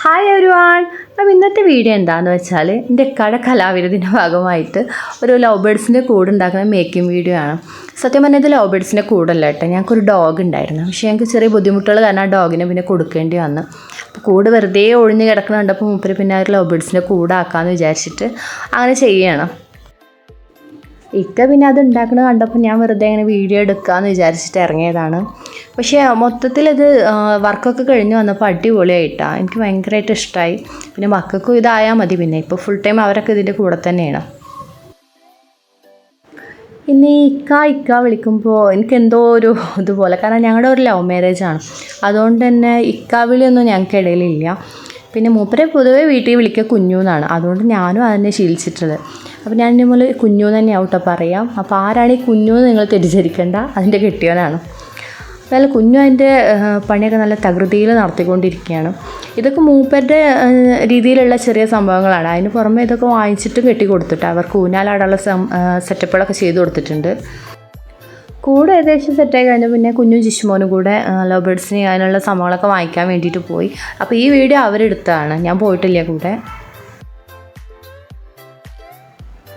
Hi everyone. അപ്പം ഇന്നത്തെ video എന്താണെന്ന് വെച്ചാൽ എൻ്റെ കലാവിരുതിൻ്റെ ഭാഗമായിട്ട് ഒരു ലവ് ബേഡ്സിൻ്റെ കൂട് ഉണ്ടാക്കുന്ന മേക്കിംഗ് വീഡിയോ ആണ്. സത്യം പറഞ്ഞാൽ ഇത് ലവ് ബേഡ്സിൻ്റെ കൂടല്ല കേട്ടോ. ഞങ്ങൾക്കൊരു ഡോഗ് ഉണ്ടായിരുന്നു. പക്ഷേ ഞങ്ങൾക്ക് ചെറിയ ബുദ്ധിമുട്ടുകൾ കാരണം ആ ഡോഗിനെ പിന്നെ കൊടുക്കേണ്ടി വന്നു. അപ്പോൾ കൂട് വെറുതെ ഒഴിഞ്ഞ് കിടക്കണം കണ്ടപ്പോൾ മൂപ്പര് പിന്നെ ഒരു ലവ് ബേഡ്സിൻ്റെ കൂടാക്കാമെന്ന് വിചാരിച്ചിട്ട് അങ്ങനെ ചെയ്യണം. പിന്നെ അത് ഉണ്ടാക്കുന്നത് കണ്ടപ്പോൾ ഞാൻ വെറുതെ അങ്ങനെ വീഡിയോ എടുക്കാമെന്ന് വിചാരിച്ചിട്ട് ഇറങ്ങിയതാണ്. പക്ഷേ മൊത്തത്തിലത് വർക്കൊക്കെ കഴിഞ്ഞ് വന്നപ്പോൾ അടിപൊളിയായിട്ടാണ്. എനിക്ക് ഭയങ്കരമായിട്ട് ഇഷ്ടമായി. പിന്നെ മക്കൾക്കും ഇതായാൽ മതി. പിന്നെ ഇപ്പോൾ ഫുൾ ടൈം അവരൊക്കെ ഇതിൻ്റെ കൂടെ തന്നെയാണ്. ഇന്ന് ഇക്ക വിളിക്കുമ്പോൾ എനിക്കെന്തോ ഒരു ഇതുപോലെ, കാരണം ഞങ്ങളുടെ ഒരു ലവ് മാരേജാണ്. അതുകൊണ്ട് തന്നെ വിളിയൊന്നും ഞങ്ങൾക്ക് ഇടയിലില്ല. പിന്നെ മൂപ്പരെ പൊതുവെ വീട്ടിൽ വിളിക്കുക കുഞ്ഞു എന്നാണ്. അതുകൊണ്ട് ഞാനും അതിനെ ശീലിച്ചിട്ടുള്ളത്. അപ്പോൾ ഞാൻ എൻ്റെ മുകളിൽ കുഞ്ഞു തന്നെയാവും കേട്ടോ പറയാം. അപ്പോൾ ആരാണ് ഈ കുഞ്ഞു എന്ന് നിങ്ങൾ തെറ്റിദ്ധരിക്കേണ്ട, അതിൻ്റെ കെട്ടിയവനാണ്. അതുപോലെ കുഞ്ഞു അതിൻ്റെ പണിയൊക്കെ നല്ല തകൃതിയിൽ നടത്തിക്കൊണ്ടിരിക്കുകയാണ്. ഇതൊക്കെ മൂപ്പരുടെ രീതിയിലുള്ള ചെറിയ സംഭവങ്ങളാണ്. അതിന് പുറമെ ഇതൊക്കെ വാങ്ങിച്ചിട്ടും കെട്ടി കൊടുത്തിട്ട് അവർക്ക് ഊഞ്ഞാലാടാനുള്ള സെറ്റപ്പുകളൊക്കെ ചെയ്ത് കൊടുത്തിട്ടുണ്ട്. കൂടെ ഏകദേശം സെറ്റായി കഴിഞ്ഞാൽ പിന്നെ കുഞ്ഞും ജിഷ്മോനും കൂടെ ലവ് ബേഡ്സിന് അതിനുള്ള സംഭവങ്ങളൊക്കെ വാങ്ങിക്കാൻ വേണ്ടിയിട്ട് പോയി. അപ്പോൾ ഈ വീഡിയോ അവരെടുത്തതാണ്, ഞാൻ പോയിട്ടില്ല കൂടെ.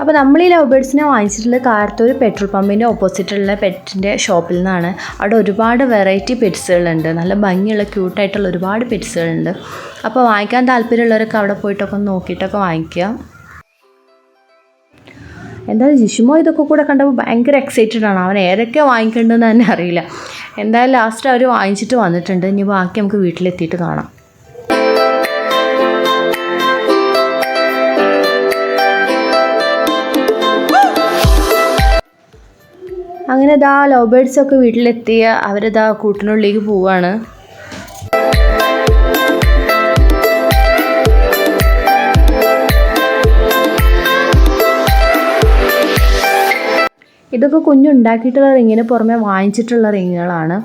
അപ്പോൾ നമ്മൾ ഈ ലവ് ബേഡ്സിനെ വാങ്ങിച്ചിട്ടുള്ളത് കാരത്തൂർ പെട്രോൾ പമ്പിൻ്റെ ഓപ്പോസിറ്റുള്ള പെറ്റിൻ്റെ ഷോപ്പിൽ നിന്നാണ്. അവിടെ ഒരുപാട് വെറൈറ്റി പെറ്റ്സുകളുണ്ട്. നല്ല ഭംഗിയുള്ള ക്യൂട്ടായിട്ടുള്ള ഒരുപാട് പെറ്റ്സുകളുണ്ട്. അപ്പോൾ വാങ്ങിക്കാൻ താല്പര്യമുള്ളവരൊക്കെ അവിടെ പോയിട്ടൊക്കെ നോക്കിയിട്ടൊക്കെ വാങ്ങിക്കുക. എന്തായാലും ജിഷ്മോ ഇതൊക്കെ കൂടെ കണ്ടപ്പോൾ ഭയങ്കര എക്സൈറ്റഡ് ആണ്. അവൻ ഏതൊക്കെ വാങ്ങിക്കേണ്ടതെന്ന് തന്നെ അറിയില്ല. എന്തായാലും ലാസ്റ്റ് അവർ വാങ്ങിച്ചിട്ട് വന്നിട്ടുണ്ട്. ഇനി ബാക്കി നമുക്ക് വീട്ടിലെത്തിയിട്ട് കാണാം. അങ്ങനെ ലവ് ബേഡ്സൊക്കെ വീട്ടിലെത്തിയ കൂട്ടിനുള്ളിലേക്ക് പോവുകയാണ്. ഇതൊക്കെ കുഞ്ഞുണ്ടാക്കിയിട്ടുള്ള റിങ്ങിന് പുറമെ വാങ്ങിച്ചിട്ടുള്ള റിങ്ങുകളാണ്.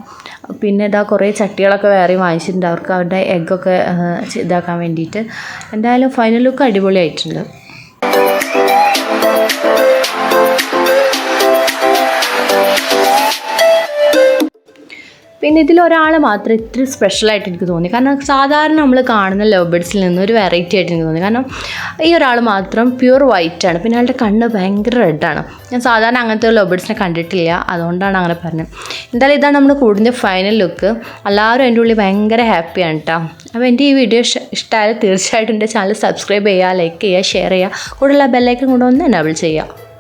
പിന്നെ കുറേ ചട്ടികളൊക്കെ വേറെ വാങ്ങിച്ചിട്ടുണ്ട് അവർക്ക് അവരുടെ എഗ്ഗൊക്കെ ഇതാക്കാൻ വേണ്ടിയിട്ട്. എന്തായാലും ഫൈനൽ ലുക്ക് അടിപൊളിയായിട്ടുണ്ട്. പിന്നെ ഇതിലൊരാൾ മാത്രം ഇത്തിരി സ്പെഷ്യലായിട്ട് എനിക്ക് തോന്നി. കാരണം സാധാരണ നമ്മൾ കാണുന്ന ലവ് ബേഡ്സിൽ നിന്ന് ഒരു വെറൈറ്റി ആയിട്ട് എനിക്ക് തോന്നി. കാരണം ഈ ഒരാൾ മാത്രം പ്യൂർ വൈറ്റാണ്. പിന്നെ അയാളുടെ കണ്ണ് ഭയങ്കര റെഡാണ്. ഞാൻ സാധാരണ അങ്ങനത്തെ ലവ് ബേഡ്സിനെ കണ്ടിട്ടില്ല, അതുകൊണ്ടാണ് അങ്ങനെ പറഞ്ഞത്. എന്തായാലും ഇതാണ് നമ്മുടെ കൂടിൻ്റെ ഫൈനൽ ലുക്ക്. എല്ലാവരും എൻ്റെ ഉള്ളിൽ ഭയങ്കര ഹാപ്പിയാണ് കേട്ടോ. അപ്പോൾ എൻ്റെ ഈ വീഡിയോ ഇഷ്ടമായാലും തീർച്ചയായിട്ടും എൻ്റെ ചാനൽ സബ്സ്ക്രൈബ് ചെയ്യുക, ലൈക്ക് ചെയ്യുക, ഷെയർ ചെയ്യുക, കൂടുതലുള്ള ബെല്ലൈക്കൺ കൂടെ ഒന്ന് എനേബിൾ ചെയ്യുക.